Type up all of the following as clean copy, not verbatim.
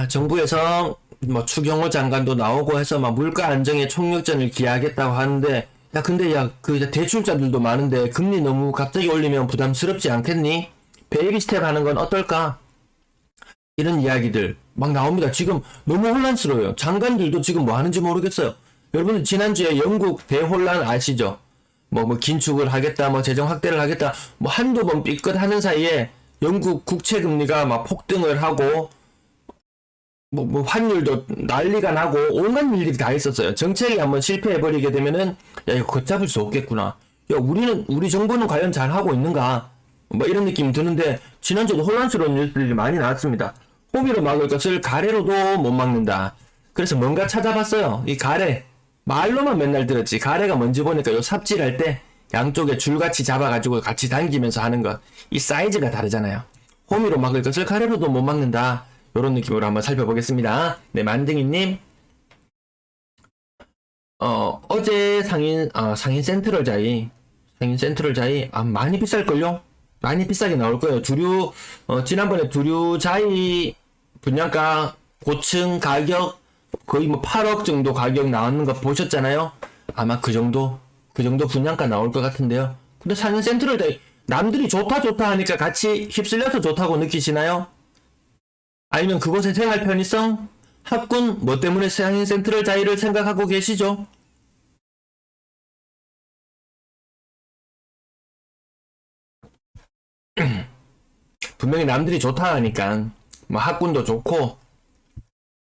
정부에서 뭐 추경호 장관도 나오고 해서 막 물가 안정에 총력전을 기하겠다고 하는데, 야 근데 그 대출자들도 많은데 금리 너무 갑자기 올리면 부담스럽지 않겠니? 베이비 스텝 하는 건 어떨까? 이런 이야기들 막 나옵니다. 지금 너무 혼란스러워요. 장관들도 지금 뭐 하는지 모르겠어요. 여러분 지난주에 영국 대혼란 아시죠? 뭐 긴축을 하겠다, 뭐 재정 확대를 하겠다, 뭐 한두 번 삐끗하는 사이에 영국 국채 금리가 막 폭등을 하고 뭐 환율도 난리가 나고 온갖 일들이 다 있었어요. 정책이 한번 실패해버리게 되면은 야 이거 걷잡을 수 없겠구나. 야 우리 정부는 과연 잘 하고 있는가? 뭐 이런 느낌이 드는데 지난주에도 혼란스러운 뉴스들이 많이 나왔습니다. 호미로 막을 것을 가래로도 못 막는다. 그래서 뭔가 찾아봤어요. 이 가래 말로만 맨날 들었지 가래가 뭔지 보니까 요 삽질할 때 양쪽에 줄같이 잡아가지고 같이 당기면서 하는 것, 이 사이즈가 다르잖아요. 호미로 막을 것을 가래로도 못 막는다. 요런 느낌으로 한번 살펴보겠습니다. 네, 만등이님. 어제 상인 센트럴 자이 많이 비쌀걸요? 많이 비싸게 나올 거예요. 지난번에 두류 자이 분양가 고층 가격 거의 뭐 8억 정도 가격 나왔는 거 보셨잖아요. 아마 그 정도 분양가 나올 것 같은데요. 근데 상인 센트럴 자이 남들이 좋다 하니까 같이 휩쓸려서 좋다고 느끼시나요? 아니면 그곳의 생활 편의성, 학군 뭐 때문에 상인 센트럴 자이를 생각하고 계시죠? 분명히 남들이 좋다 하니까 뭐 학군도 좋고,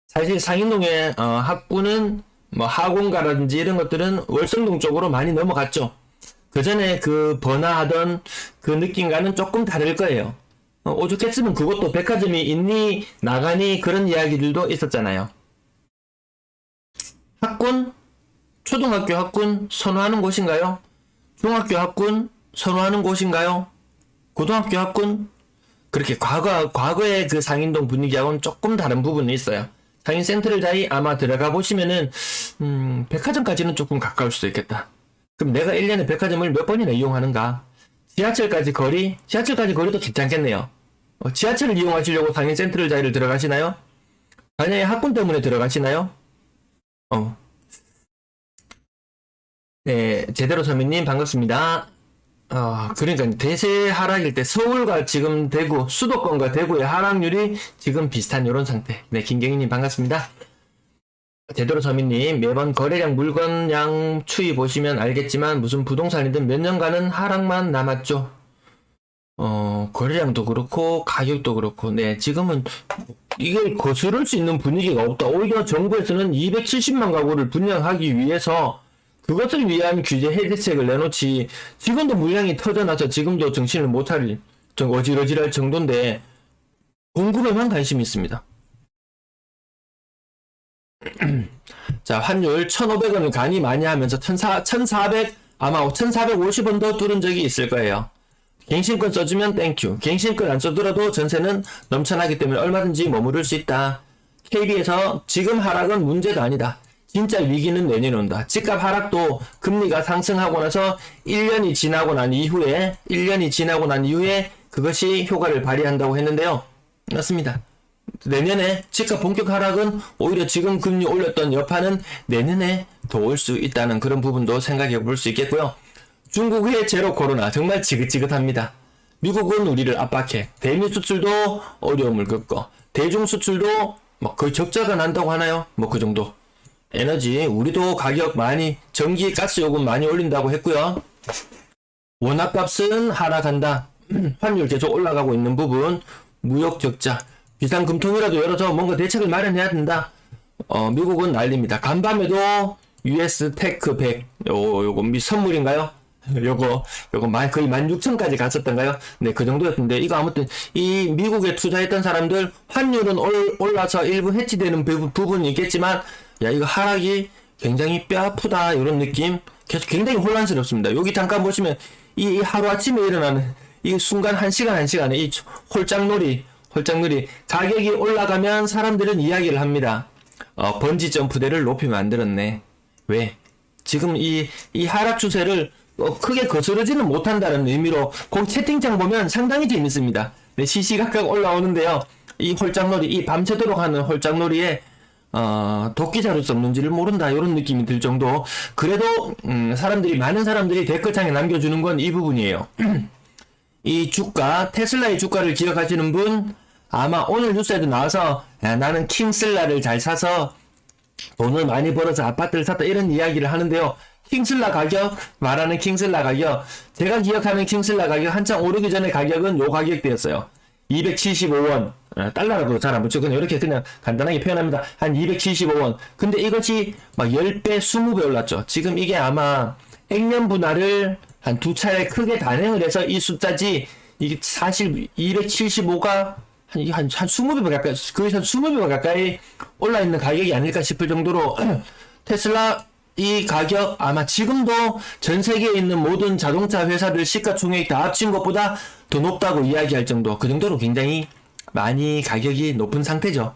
사실 상인동의 학군은 뭐 하공가라든지 이런 것들은 월성동 쪽으로 많이 넘어갔죠. 그 전에 그 번화하던 그 느낌과는 조금 다를 거예요. 오죽했으면 그것도 백화점이 있니 나가니 그런 이야기들도 있었잖아요. 학군? 초등학교 학군 선호하는 곳인가요? 중학교 학군 선호하는 곳인가요? 고등학교 학군? 그렇게 과거의 그 상인동 분위기하고는 조금 다른 부분이 있어요. 상인 센트럴 자이 아마 들어가 보시면은 백화점까지는 조금 가까울 수도 있겠다. 그럼 내가 1년에 백화점을 몇 번이나 이용하는가? 지하철까지 거리도 괜찮겠네요. 지하철을 이용하시려고 상인 센트럴 자이를 들어가시나요? 만약에 학군 때문에 들어가시나요? 네, 제대로 서민님 반갑습니다. 그러니까 대세 하락일 때 서울과 지금 대구, 수도권과 대구의 하락률이 지금 비슷한 이런 상태. 네, 김경희님 반갑습니다. 제대로 서민님, 매번 거래량 물건량 추이 보시면 알겠지만 무슨 부동산이든 몇 년간은 하락만 남았죠. 거래량도 그렇고 가격도 그렇고, 네, 지금은 이게 거스를 수 있는 분위기가 없다. 오히려 정부에서는 270만 가구를 분양하기 위해서 그것을 위한 규제 해제책을 내놓지, 지금도 물량이 터져나서 지금도 정신을 못 차릴 어지러지할 정도인데 공급에만 관심이 있습니다. 자, 환율 1,500원을 간이 많이 하면서 1,400, 아마 1,450원 더 뚫은 적이 있을 거예요. 갱신권 써주면 땡큐. 갱신권 안 써더라도 전세는 넘쳐나기 때문에 얼마든지 머무를 수 있다. KB에서 지금 하락은 문제도 아니다. 진짜 위기는 내년에 온다. 집값 하락도 금리가 상승하고 나서 1년이 지나고 난 이후에 그것이 효과를 발휘한다고 했는데요. 맞습니다. 내년에 집값 본격 하락은 오히려 지금 금리 올렸던 여파는 내년에 더 올 수 있다는 그런 부분도 생각해 볼 수 있겠고요. 중국의 제로 코로나 정말 지긋지긋합니다. 미국은 우리를 압박해. 대미 수출도 어려움을 겪고, 대중 수출도 뭐 거의 적자가 난다고 하나요? 뭐 그 정도. 에너지 우리도 가격 많이, 전기 가스 요금 많이 올린다고 했고요. 원화값은 하락한다. 환율 계속 올라가고 있는 부분, 무역 적자, 비상금통이라도 열어서 뭔가 대책을 마련해야 된다. 미국은 난립니다. 간밤에도 US 테크 100 요거 선물인가요? 요거 거의 16,000까지 갔었던가요? 네, 그 정도였는데, 이거 아무튼 이 미국에 투자했던 사람들 환율은 올라서 일부 해치되는 부분이 있겠지만, 야 이거 하락이 굉장히 뼈아프다 이런 느낌, 계속 굉장히 혼란스럽습니다. 여기 잠깐 보시면 이 하루아침에 일어나는 이 순간 한 시간에 이 홀짝놀이 가격이 올라가면 사람들은 이야기를 합니다. 번지 점프대를 높이 만들었네. 왜? 지금 이 하락 추세를 크게 거스르지는 못한다는 의미로 채팅창 보면 상당히 재밌습니다. 네, 시시각각 올라오는데요. 이 홀짝놀이, 이 밤새도록 하는 홀짝놀이에 도끼자루 썼는지를 모른다 이런 느낌이 들 정도. 그래도 많은 사람들이 댓글창에 남겨주는 건 이 부분이에요. 이 주가, 테슬라의 주가를 기억하시는 분 아마 오늘 뉴스에도 나와서 야, 나는 킹슬라를 잘 사서 돈을 많이 벌어서 아파트를 샀다 이런 이야기를 하는데요. 킹슬라 가격, 말하는 킹슬라 가격, 제가 기억하는 킹슬라 가격 한창 오르기 전에 가격은 요 가격대였어요. 275원. 달러라고 잘 안 붙죠. 그냥 이렇게 그냥 간단하게 표현합니다. 한 275원. 근데 이것이 막 10배, 20배 올랐죠. 지금 이게 아마 액면 분할을 한 두 차례 크게 단행을 해서 이 숫자지, 이게 사실 275가 한 20배 가까이, 거의 한 20배 가까이 올라있는 가격이 아닐까 싶을 정도로 테슬라 이 가격 아마 지금도 전 세계에 있는 모든 자동차 회사들 시가총액 다 합친 것보다 더 높다고 이야기할 정도, 그 정도로 굉장히 많이 가격이 높은 상태죠.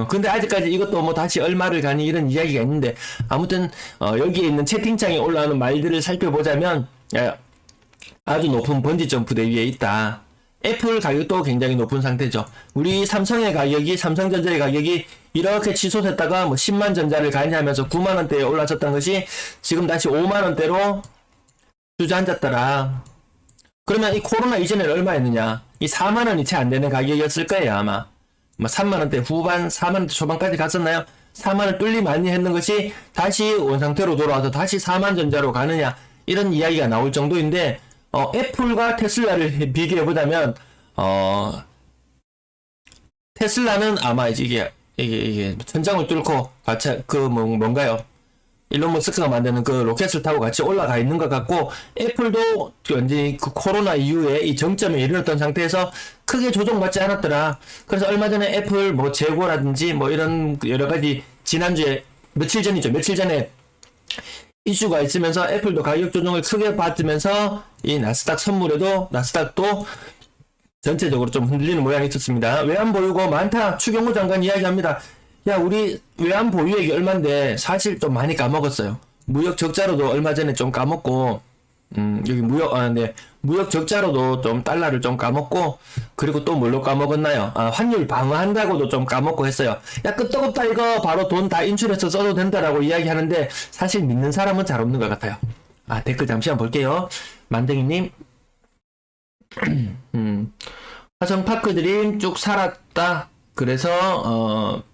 근데 아직까지 이것도 뭐 다시 얼마를 가니 이런 이야기가 있는데, 아무튼 여기에 있는 채팅창에 올라오는 말들을 살펴보자면 아주 높은 번지점프 대위에 있다. 애플 가격도 굉장히 높은 상태죠. 우리 삼성전자의 가격이 이렇게 치솟았다가 뭐 10만 전자를 가냐면서 9만 원대에 올라섰던 것이 지금 다시 5만 원대로 주저앉았더라. 그러면 이 코로나 이전에는 얼마였느냐? 이 4만 원이 채 안 되는 가격이었을 거예요, 아마. 뭐 3만 원대 후반, 4만 원대 초반까지 갔었나요? 4만 원 뚫리 많이 했는 것이 다시 원상태로 돌아와서 다시 4만 전자로 가느냐? 이런 이야기가 나올 정도인데, 애플과 테슬라를 비교해보자면, 테슬라는 아마 이게 천장을 뚫고 같이, 뭔가요? 일론 머스크가 만드는 그 로켓을 타고 같이 올라가 있는 것 같고, 애플도 완전히 그 코로나 이후에 이 정점에 이르렀던 상태에서 크게 조정받지 않았더라. 그래서 얼마 전에 애플 뭐 재고라든지 뭐 이런 여러 가지 지난주에 며칠 전에 이슈가 있으면서 애플도 가격 조정을 크게 받으면서 이 나스닥도 전체적으로 좀 흔들리는 모양이 있었습니다. 외환 보유고 많다. 추경호 장관 이야기합니다. 야, 우리 외환 보유액이 얼만데 사실 좀 많이 까먹었어요. 무역 적자로도 얼마 전에 좀 까먹고, 여기 무역 적자로도 좀 달러를 좀 까먹고, 그리고 또 뭘로 까먹었나요? 환율 방어한다고도 좀 까먹고 했어요. 야, 끄떡없다 이거 바로 돈 다 인출해서 써도 된다라고 이야기하는데 사실 믿는 사람은 잘 없는 것 같아요. 댓글 잠시만 볼게요. 만댕이님. 화성파크 드림 쭉 살았다. 그래서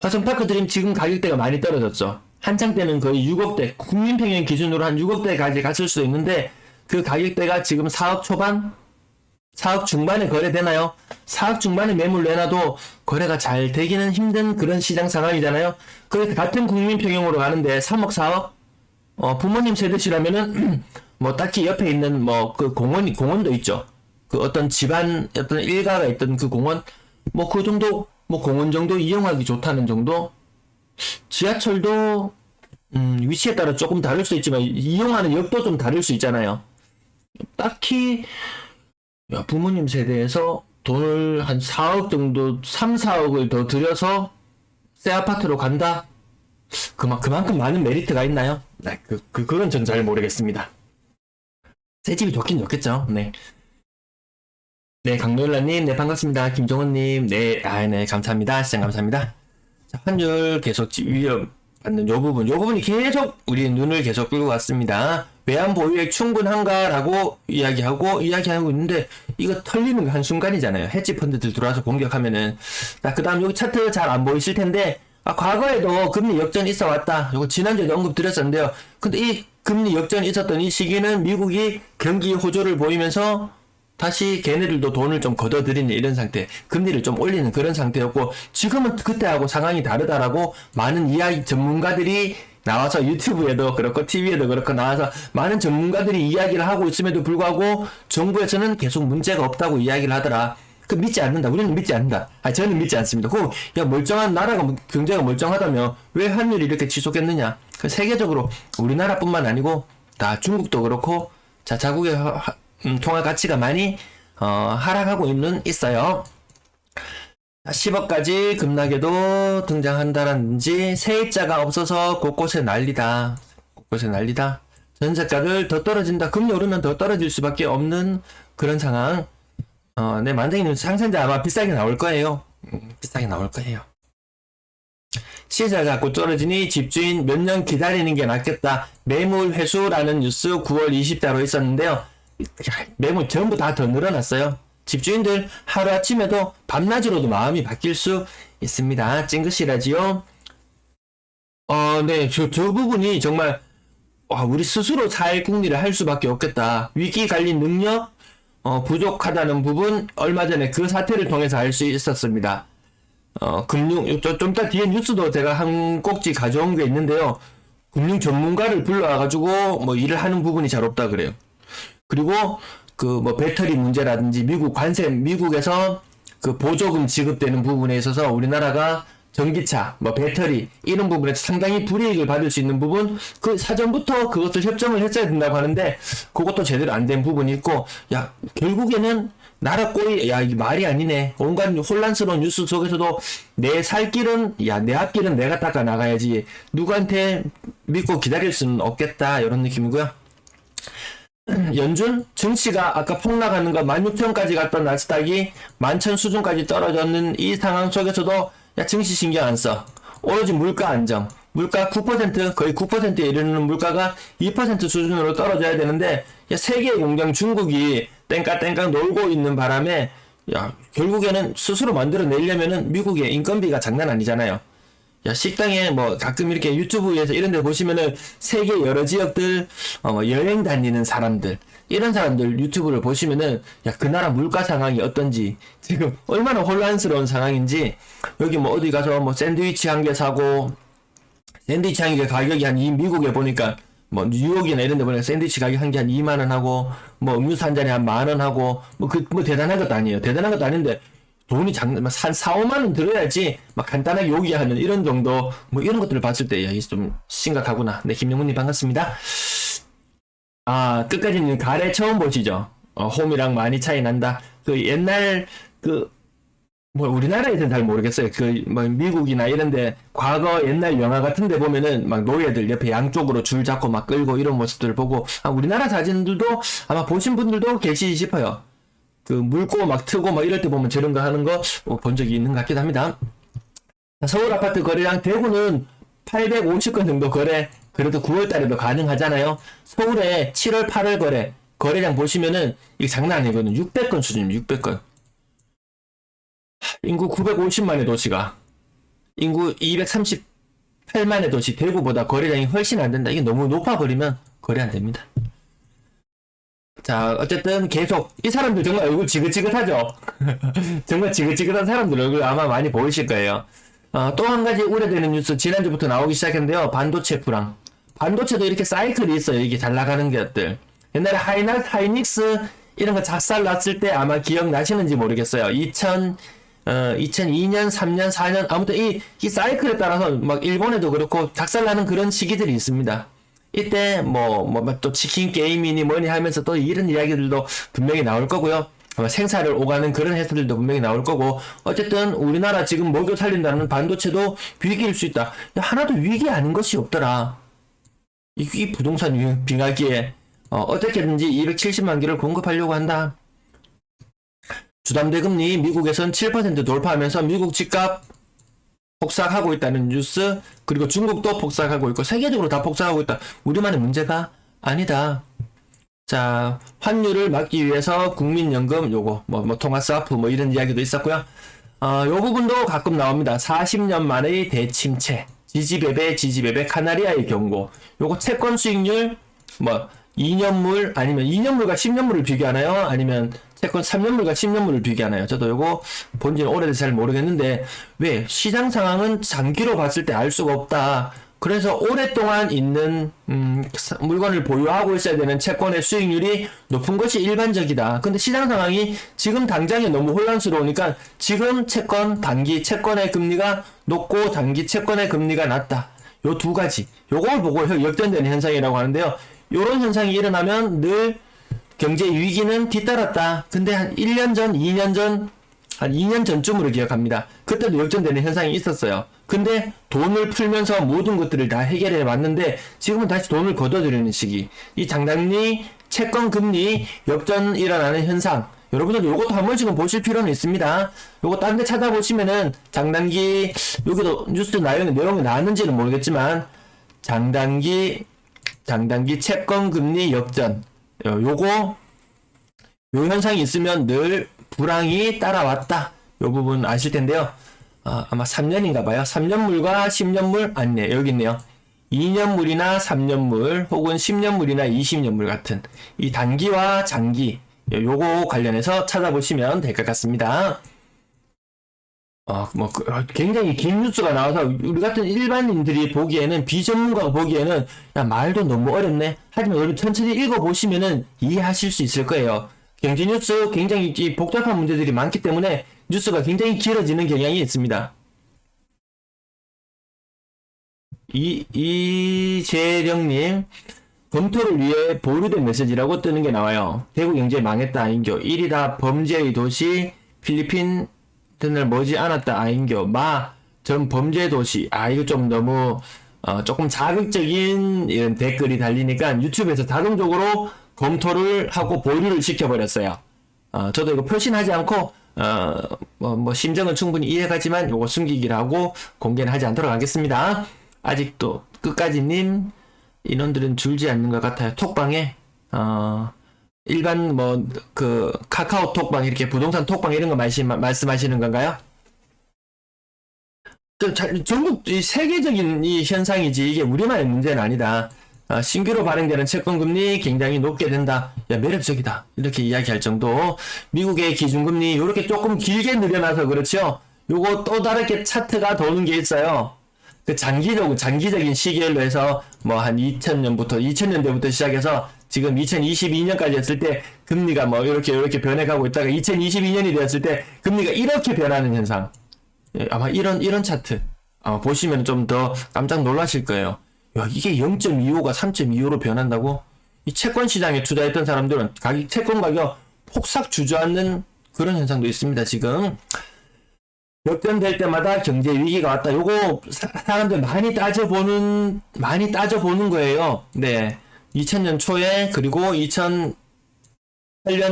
화성파크 드림 지금 가격대가 많이 떨어졌죠. 한창 때는 거의 6억대, 국민평균 기준으로 한 6억대까지 갔을 수도 있는데, 그 가격대가 지금 4억 초반? 4억 중반에 거래되나요? 4억 중반에 매물 내놔도 거래가 잘 되기는 힘든 그런 시장 상황이잖아요. 그래서 같은 국민평균으로 가는데 3억, 4억? 부모님 세대시라면은, 뭐 딱히 옆에 있는 뭐 그 공원도 있죠. 그 어떤 집안, 어떤 일가가 있던 그 공원? 뭐 그 정도, 뭐 공원 정도 이용하기 좋다는 정도? 지하철도 위치에 따라 조금 다를 수 있지만 이용하는 역도 좀 다를 수 있잖아요. 딱히 부모님 세대에서 돈을 한 4억 정도, 3, 4억을 더 들여서 새 아파트로 간다? 그만큼 많은 메리트가 있나요? 네, 그건 전 잘 모르겠습니다. 새 집이 좋긴 좋겠죠. 네. 네, 강노일라님, 네, 반갑습니다. 김종원님, 네, 네, 감사합니다. 시청 감사합니다. 자, 환율 계속 위협 받는 요 부분이 계속 우리 눈을 계속 끌고 왔습니다. 외환 보유액 충분한가라고 이야기하고 있는데, 이거 털리는 한순간이잖아요. 헤지 펀드들 들어와서 공격하면은. 자, 그 다음 여기 차트 잘 안 보이실 텐데, 과거에도 금리 역전이 있어 왔다. 요거 지난주에도 언급드렸었는데요. 근데 이 금리 역전이 있었던 이 시기는 미국이 경기 호조를 보이면서 다시 걔네들도 돈을 좀 걷어들이는 이런 상태, 금리를 좀 올리는 그런 상태였고, 지금은 그때하고 상황이 다르다라고 많은 이야기 전문가들이 나와서 유튜브에도 그렇고 TV에도 그렇고 나와서 많은 전문가들이 이야기를 하고 있음에도 불구하고 정부에서는 계속 문제가 없다고 이야기를 하더라. 믿지 않는다. 우리는 믿지 않는다. 저는 믿지 않습니다. 야, 멀쩡한 나라가, 경제가 멀쩡하다며 왜 환율이 이렇게 지속했느냐. 세계적으로 우리나라뿐만 아니고 다 중국도 그렇고 자국의 통화 가치가 많이 하락하고 있어요. 10억까지 급락에도 등장한다든지, 세입자가 없어서 곳곳에 난리다. 전세가를 더 떨어진다. 금리 오르면 더 떨어질 수밖에 없는 그런 상황. 네, 만장이님 상승자 아마 비싸게 나올 거예요. 비싸게 나올 거예요. 시세가 자꾸 떨어지니 집주인 몇 년 기다리는 게 낫겠다. 매물 회수라는 뉴스 9월 20일자로 있었는데요. 매물 전부 다 더 늘어났어요. 집주인들 하루아침에도 밤낮으로도 마음이 바뀔 수 있습니다. 찡긋이라지요. 네, 저 부분이 정말 우리 스스로 사회궁리를 할 수밖에 없겠다. 위기 관리 능력 부족하다는 부분 얼마 전에 그 사태를 통해서 알 수 있었습니다. 좀 이따 뒤에 뉴스도 제가 한 꼭지 가져온 게 있는데요. 금융 전문가를 불러와가지고 뭐 일을 하는 부분이 잘 없다 그래요. 그리고 그 뭐 배터리 문제라든지 미국에서 그 보조금 지급되는 부분에 있어서 우리나라가 전기차, 뭐 배터리 이런 부분에서 상당히 불이익을 받을 수 있는 부분, 그 사전부터 그것을 협정을 했어야 된다고 하는데 그것도 제대로 안 된 부분이 있고, 야 결국에는 나라 꼬리, 야 이게 말이 아니네. 온갖 혼란스러운 뉴스 속에서도 내 살 길은, 내 앞길은 내가 닦아 나가야지 누구한테 믿고 기다릴 수는 없겠다, 이런 느낌이고요. 연준 증시가 아까 폭락하는 거 16,000까지 갔던 나스닥이 11,000 수준까지 떨어졌는 이 상황 속에서도 야 증시 신경 안 써. 오로지 물가 안정. 물가 9% 거의 9%에 이르는 물가가 2% 수준으로 떨어져야 되는데, 야 세계 공장 중국이 땡깡땡깡 놀고 있는 바람에 야 결국에는 스스로 만들어내려면은 미국의 인건비가 장난 아니잖아요. 야 식당에 뭐 가끔 이렇게 유튜브에서 이런 데 보시면은 세계 여러 지역들 여행 다니는 사람들, 이런 사람들 유튜브를 보시면은 야 그 나라 물가 상황이 어떤지, 지금 얼마나 혼란스러운 상황인지, 여기 뭐 어디 가서 뭐 샌드위치 한 개 사고, 샌드위치 한 개 가격이 미국에 보니까 뭐 뉴욕이나 이런 데 보니까 샌드위치 가격 한 개 한 2만 원 하고, 뭐 음료수 한 잔에 한 10,000원 하고, 뭐 대단한 것도 아니에요. 대단한 것도 아닌데 돈이 한 4, 5만 원 들어야지 막 간단하게 요기하는 이런 정도, 뭐 이런 것들을 봤을 때 야 이게 좀 심각하구나. 네, 김영훈님 반갑습니다. 끝까지는 가래 처음 보시죠? 홈이랑 많이 차이 난다. 그 옛날 뭐 우리나라에서는 잘 모르겠어요. 뭐 미국이나 이런데 과거 옛날 영화 같은데 보면은 막 노예들 옆에 양쪽으로 줄 잡고 막 끌고 이런 모습들을 보고, 우리나라 사진들도 아마 보신 분들도 계시지 싶어요. 물고 막 트고 막 이럴 때 보면 저런 거 하는 거 본 적이 있는 것 같기도 합니다. 서울 아파트 거래량 대구는 850건 정도 그래도 9월 달에도 가능하잖아요. 서울에 7월 8월 거래량 보시면은 이게 장난 아니거든요. 600건 수준입니다. 600건. 인구 950만의 도시가 인구 238만의 도시 대구보다 거래량이 훨씬 안 된다. 이게 너무 높아버리면 거래 안 됩니다. 자, 어쨌든 계속 이 사람들 정말 얼굴 지긋지긋하죠. 정말 지긋지긋한 사람들 얼굴 아마 많이 보이실 거예요. 또 한 가지 우려되는 뉴스 지난주부터 나오기 시작했는데요. 반도체 불황. 반도체도 이렇게 사이클이 있어요. 이게 잘 나가는 것들. 옛날에 하이닉스 이런 거 작살 났을 때 아마 기억나시는지 모르겠어요. 2002년, 3년, 4년, 아무튼 이 사이클에 따라서 막 일본에도 그렇고 작살 나는 그런 시기들이 있습니다. 이때 또 치킨 게임이니 뭐니 하면서 또 이런 이야기들도 분명히 나올 거고요. 생사를 오가는 그런 해설들도 분명히 나올 거고, 어쨌든 우리나라 지금 먹여 살린다는 반도체도 위기일 수 있다. 하나도 위기 아닌 것이 없더라. 이 부동산 빙하기에 어떻게든지 270만 개를 공급하려고 한다. 주담대금리 미국에선 7% 돌파하면서 미국 집값 폭삭하고 있다는 뉴스, 그리고 중국도 폭삭하고 있고 세계적으로 다 폭삭하고 있다. 우리만의 문제가 아니다. 자, 환율을 막기 위해서 국민연금 요거 뭐 통화스와프 뭐 이런 이야기도 있었고요. 요 부분도 가끔 나옵니다. 40년 만의 대침체, 지지배배 카나리아의 경고. 요거 채권 수익률 2년물 아니면 2년물과 10년물을 비교하나요? 아니면 채권 3년물과 10년물을 비교하나요? 저도 요거 본지는 오래돼서 잘 모르겠는데, 왜 시장 상황은 장기로 봤을 때 알 수가 없다. 그래서 오랫동안 있는 물건을 보유하고 있어야 되는 채권의 수익률이 높은 것이 일반적이다. 근데 시장 상황이 지금 당장에 너무 혼란스러우니까 지금 단기 채권의 금리가 높고 단기 채권의 금리가 낮다. 요 두 가지, 요걸 보고 역전되는 현상이라고 하는데요. 요런 현상이 일어나면 늘 경제 위기는 뒤따랐다. 근데 한 1년 전, 2년 전, 한 2년 전쯤으로 기억합니다. 그때도 역전되는 현상이 있었어요. 근데 돈을 풀면서 모든 것들을 다 해결해 왔는데 지금은 다시 돈을 걷어들이는 시기. 이 장단리 채권 금리 역전 일어나는 현상, 여러분들 요것도 한 번씩은 보실 필요는 있습니다. 요거 딴 데 찾아보시면은 장단기, 여기도 뉴스 내용이 나왔는지는 모르겠지만, 장단기 채권 금리 역전. 요거, 요 현상이 있으면 늘 불황이 따라왔다. 요 부분 아실 텐데요. 아마 3년인가 봐요. 3년물과 10년물, 아니네, 여기 있네요. 2년물이나 3년물, 혹은 10년물이나 20년물 같은 이 단기와 장기, 요거 관련해서 찾아보시면 될 것 같습니다. 굉장히 긴 뉴스가 나와서 우리 같은 일반인들이 보기에는, 비전문가가 보기에는 야, 말도 너무 어렵네. 하지만 여러분 천천히 읽어보시면은 이해하실 수 있을 거예요. 경제 뉴스 굉장히 복잡한 문제들이 많기 때문에 뉴스가 굉장히 길어지는 경향이 있습니다. 이재령님, 검토를 위해 보류된 메시지라고 뜨는 게 나와요. 대구 경제 망했다 아인교. 1위다 범죄의 도시. 필리핀 등을 머지 않았다 아인교. 전 범죄 도시. 이거 좀 너무 조금 자극적인 이런 댓글이 달리니까 유튜브에서 자동적으로 검토를 하고 보류를 시켜버렸어요. 저도 이거 표시는 하지 않고 심정은 충분히 이해가지만 요거 숨기기를 하고 공개는 하지 않도록 하겠습니다. 아직도 끝까지님, 인원들은 줄지 않는 것 같아요. 톡방에 일반 카카오 톡방, 이렇게 부동산 톡방 이런 거 말씀하시는 건가요? 전국 세계적인 이 현상이지 이게 우리만의 문제는 아니다. 신규로 발행되는 채권금리 굉장히 높게 된다. 야, 매력적이다. 이렇게 이야기할 정도. 미국의 기준금리 이렇게 조금 길게 늘어나서 그렇죠. 요거 또 다르게 차트가 도는 게 있어요. 그 장기적인 시계로 해서 한 2000년대부터 시작해서 지금 2022년까지 했을 때 금리가 이렇게 변해가고 있다가 2022년이 되었을 때 금리가 이렇게 변하는 현상. 예, 아마 이런 차트 아마 보시면 좀 더 깜짝 놀라실 거예요. 야, 이게 0.25가 3.25로 변한다고? 이 채권 시장에 투자했던 사람들은 채권 가격 폭삭 주저앉는 그런 현상도 있습니다. 지금 역전될 때마다 경제 위기가 왔다. 요거 사람들 많이 따져보는 거예요. 네, 2000년 초에, 그리고 2008년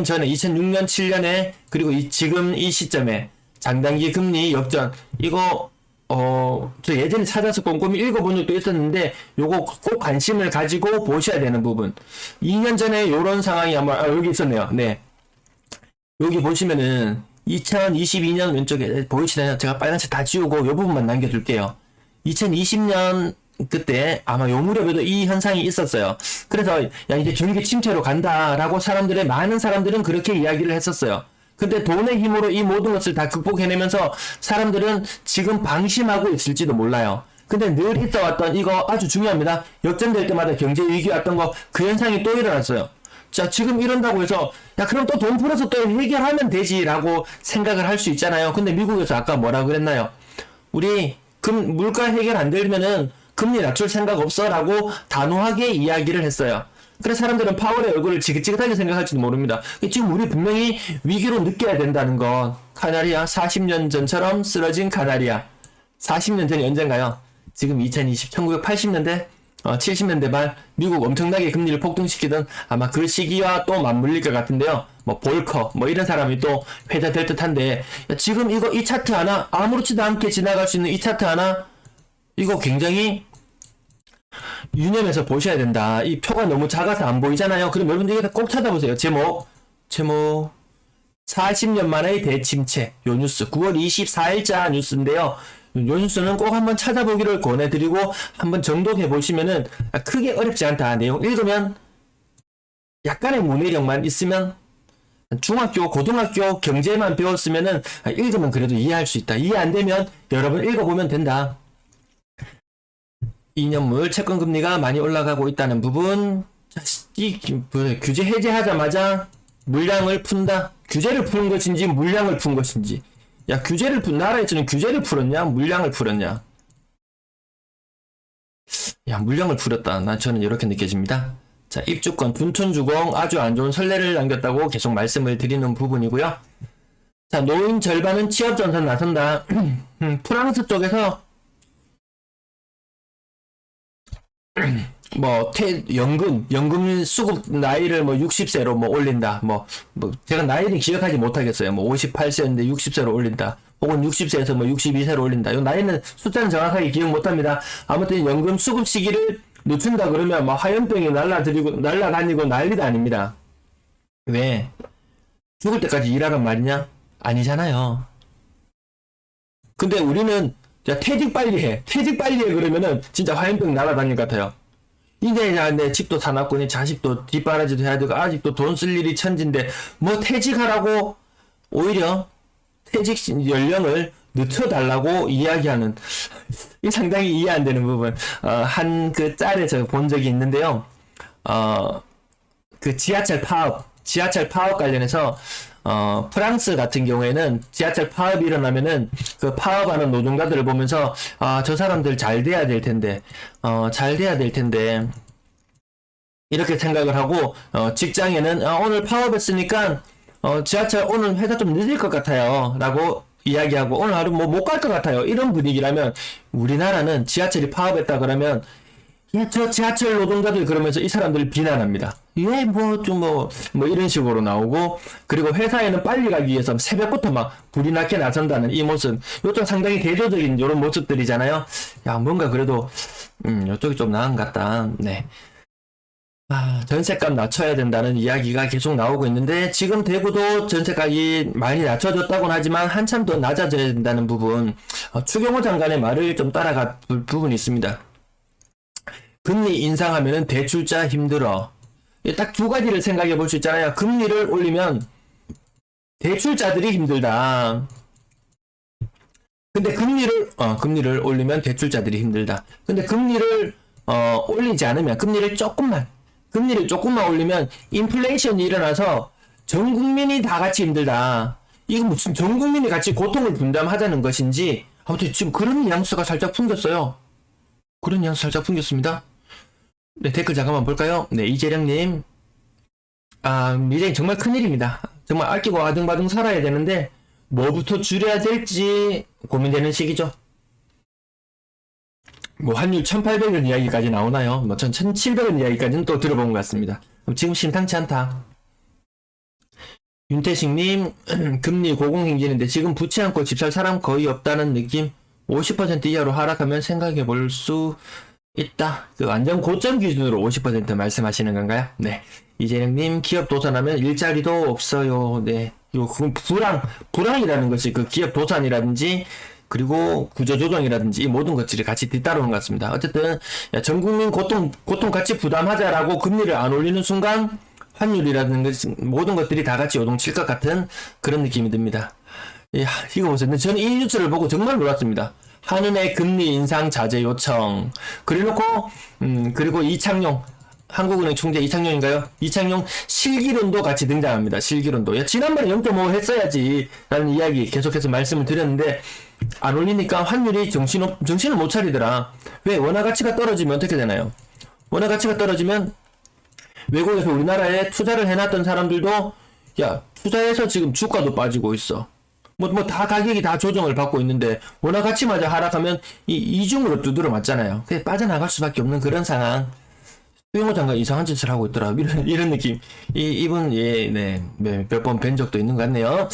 전에 2006년 7년에, 그리고 지금 이 시점에 장단기 금리 역전, 이거 저 예전에 찾아서 꼼꼼히 읽어본 적도 있었는데 요거 꼭 관심을 가지고 보셔야 되는 부분. 2년 전에 요런 상황이 아마 여기 있었네요. 네, 여기 보시면은 2022년 왼쪽에 보이시나요? 제가 빨간색 다 지우고 요 부분만 남겨둘게요. 2020년 그때 아마 요 무렵에도 이 현상이 있었어요. 그래서 야, 이제 경기 침체로 간다라고 많은 사람들은 그렇게 이야기를 했었어요. 근데 돈의 힘으로 이 모든 것을 다 극복해내면서 사람들은 지금 방심하고 있을지도 몰라요. 근데 늘 있어왔던 이거 아주 중요합니다. 역전될 때마다 경제 위기 왔던 거, 그 현상이 또 일어났어요. 자, 지금 이런다고 해서 야, 그럼 또 돈 풀어서 또 해결하면 되지라고 생각을 할 수 있잖아요. 근데 미국에서 아까 뭐라 그랬나요? 우리 물가 해결 안 되면은 금리 낮출 생각 없어 라고 단호하게 이야기를 했어요. 그래서 사람들은 파월의 얼굴을 지긋지긋하게 생각할지도 모릅니다. 지금 우리 분명히 위기로 느껴야 된다는 건, 카나리아 40년 전처럼 쓰러진 카나리아. 40년 전이 언젠가요? 지금 1980년대 70년대 말 미국 엄청나게 금리를 폭등시키던 아마 그 시기와 또 맞물릴 것 같은데요. 볼커 이런 사람이 또 회자될 듯한데, 지금 이 차트 하나, 아무렇지도 않게 지나갈 수 있는 이 차트 하나, 이거 굉장히 유념해서 보셔야 된다. 이 표가 너무 작아서 안 보이잖아요. 그럼 여러분들 이거 꼭 찾아보세요. 제목 40년 만의 대침체. 요 뉴스 9월 24일자 뉴스인데요. 요 뉴스는 꼭 한번 찾아보기를 권해드리고 한번 정독해 보시면은 크게 어렵지 않다. 내용 읽으면 약간의 문해력만 있으면, 중학교, 고등학교 경제만 배웠으면은 읽으면 그래도 이해할 수 있다. 이해 안 되면 여러분 읽어보면 된다. 2년물 채권 금리가 많이 올라가고 있다는 부분. 규제 해제하자마자 물량을 푼다. 규제를 푸는 것인지 물량을 푼 것인지. 야, 나라에서는 규제를 풀었냐 물량을 풀었냐. 야, 물량을 풀었다. 저는 이렇게 느껴집니다. 자, 입주권 둔촌주공 아주 안 좋은 선례를 남겼다고 계속 말씀을 드리는 부분이고요. 자, 노인 절반은 취업 전선 나선다. 프랑스 쪽에서 뭐, 연금 수급 나이를 뭐 60세로 뭐 올린다. 제가 나이는 기억하지 못하겠어요. 뭐 58세인데 60세로 올린다. 혹은 60세에서 뭐 62세로 올린다. 이 나이는 숫자는 정확하게 기억 못합니다. 아무튼 연금 수급 시기를 늦춘다 그러면 뭐 하염병이 날라다니고 난리도 아닙니다. 왜? 죽을 때까지 일하란 말이냐? 아니잖아요. 근데 우리는 야, 퇴직 빨리 해. 퇴직 빨리 해 그러면은 진짜 화염병 날아다닐 것 같아요. 이제 내 집도 사놨고 내 자식도 뒷바라지도 해야 되고 아직도 돈 쓸 일이 천진데 뭐 퇴직하라고 오히려 퇴직 연령을 늦춰달라고 이야기하는 이 상당히 이해 안 되는 부분. 한 그 짤에서 본 적이 있는데요. 그 지하철 파업 관련해서 프랑스 같은 경우에는 지하철 파업이 일어나면은 그 파업하는 노동자들을 보면서 저 사람들 잘 돼야 될 텐데 이렇게 생각을 하고 직장에는 오늘 파업했으니까 지하철 오늘 회사 좀 늦을 것 같아요 라고 이야기하고 오늘 하루 뭐 못 갈 것 같아요 이런 분위기라면 우리나라는 지하철이 파업했다 그러면 야, 저 지하철 노동자들 그러면서 이 사람들을 비난합니다. 예, 뭐 이런 식으로 나오고, 그리고 회사에는 빨리 가기 위해서 새벽부터 막 불이 나게 나선다는 이 모습. 요쪽 상당히 대조적인 이런 모습들이잖아요. 야, 뭔가 그래도, 요쪽이 좀 나은 것 같다. 네. 전세값 낮춰야 된다는 이야기가 계속 나오고 있는데, 지금 대구도 전세값이 많이 낮춰졌다고는 하지만 한참 더 낮아져야 된다는 부분, 추경호 장관의 말을 좀 따라갈 부분이 있습니다. 금리 인상하면은 대출자 힘들어. 딱 두 가지를 생각해 볼 수 있잖아요. 금리를 올리면 대출자들이 힘들다. 근데 금리를 올리면 대출자들이 힘들다. 근데 금리를 올리지 않으면 금리를 조금만 올리면 인플레이션이 일어나서 전 국민이 다 같이 힘들다. 이거 무슨 전 국민이 같이 고통을 분담하자는 것인지 아무튼 지금 그런 뉘앙스가 살짝 풍겼어요. 그런 뉘앙스 살짝 풍겼습니다. 네, 댓글 잠깐만 볼까요? 네, 이재령님. 미래는 정말 큰일입니다. 정말 아끼고 아등바등 살아야 되는데, 뭐부터 줄여야 될지 고민되는 시기죠. 뭐, 환율 1800원 이야기까지 나오나요? 뭐, 1700원 이야기까지는 또 들어본 것 같습니다. 지금 심상치 않다. 윤태식님, 금리 고공행진인데 지금 붙지 않고 집 살 사람 거의 없다는 느낌? 50% 이하로 하락하면 생각해 볼 수 있다. 그 완전 고점 기준으로 50% 말씀하시는 건가요? 네. 이재영님, 기업 도산하면 일자리도 없어요. 네. 그건 불황이라는 것이 그 기업 도산이라든지, 그리고 구조조정이라든지, 이 모든 것들이 같이 뒤따르는 것 같습니다. 어쨌든, 전 국민 고통 같이 부담하자라고 금리를 안 올리는 순간, 환율이라는 것, 모든 것들이 다 같이 요동칠 것 같은 그런 느낌이 듭니다. 이거 보세요. 근데 저는 이 뉴스를 보고 정말 놀랐습니다. 한은의 금리 인상 자제 요청. 그래놓고, 그리고 이창용, 한국은행 총재 이창용인가요? 이창용 실기론도 같이 등장합니다. 실기론도. 야, 지난번에 0.5 했어야지. 라는 이야기 계속해서 말씀을 드렸는데, 안 올리니까 환율이 정신을 못 차리더라. 왜? 원화 가치가 떨어지면 어떻게 되나요? 원화 가치가 떨어지면, 외국에서 우리나라에 투자를 해놨던 사람들도, 야, 투자해서 지금 주가도 빠지고 있어. 다 가격이 다 조정을 받고 있는데 원화 가치마저 하락하면 이중으로 두드려 맞잖아요. 그래 빠져나갈 수밖에 없는 그런 상황. 추경호 장관 이상한 짓을 하고 있더라. 이런 느낌. 이분 몇 번 뵌 적도 있는 것 같네요.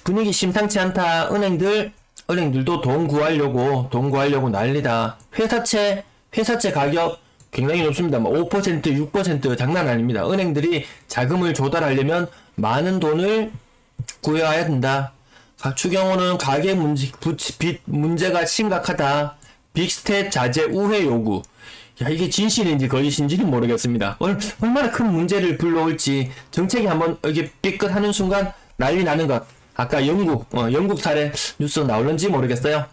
분위기 심상치 않다. 은행들도 돈 구하려고 난리다. 회사채 가격 굉장히 높습니다. 5%, 6% 장난 아닙니다. 은행들이 자금을 조달하려면 많은 돈을 구해야 된다. 추경호는 가계 빚 문제가 심각하다. 빅스텝 자제 우회 요구. 야, 이게 진실인지 거짓인지는 모르겠습니다. 얼마나 큰 문제를 불러올지 정책이 한번 이렇게 삐끗하는 순간 난리 나는 것. 아까 영국 사례 뉴스 나올는지 모르겠어요.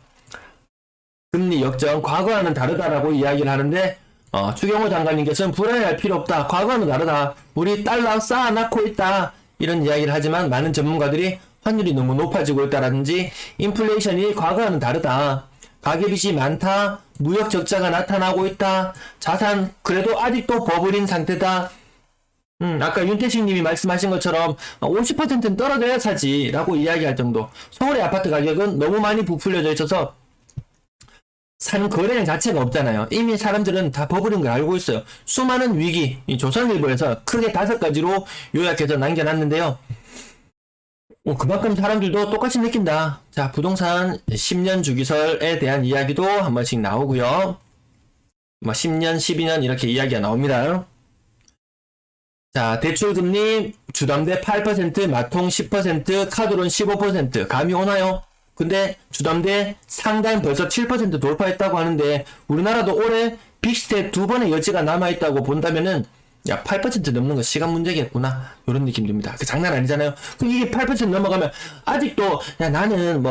금리 역전 과거와는 다르다라고 이야기를 하는데 추경호 장관님께서는 불안해할 필요 없다. 과거와는 다르다. 우리 달러 쌓아놓고 있다. 이런 이야기를 하지만 많은 전문가들이 환율이 너무 높아지고 있다라든지 인플레이션이 과거와는 다르다. 가계빚이 많다. 무역 적자가 나타나고 있다. 자산 그래도 아직도 버블인 상태다. 아까 윤태식 님이 말씀하신 것처럼 50%는 떨어져야 사지 라고 이야기할 정도. 서울의 아파트 가격은 너무 많이 부풀려져 있어서 사는 거래량 자체가 없잖아요. 이미 사람들은 다 버블인 걸 알고 있어요. 수많은 위기, 이 조선일보에서 크게 5가지로 요약해서 남겨놨는데요. 그만큼 사람들도 똑같이 느낀다. 자, 부동산 10년 주기설에 대한 이야기도 한 번씩 나오고요. 10년, 12년 이렇게 이야기가 나옵니다. 자, 대출금리 주담대 8%, 마통 10%, 카드론 15%. 감이 오나요? 근데 주담대 상단 벌써 7% 돌파했다고 하는데 우리나라도 올해 빅스텝 2번의 여지가 남아있다고 본다면은 야, 8% 넘는 거 시간 문제겠구나. 요런 느낌 듭니다. 그 장난 아니잖아요. 그럼 이게 8% 넘어가면, 아직도, 야, 나는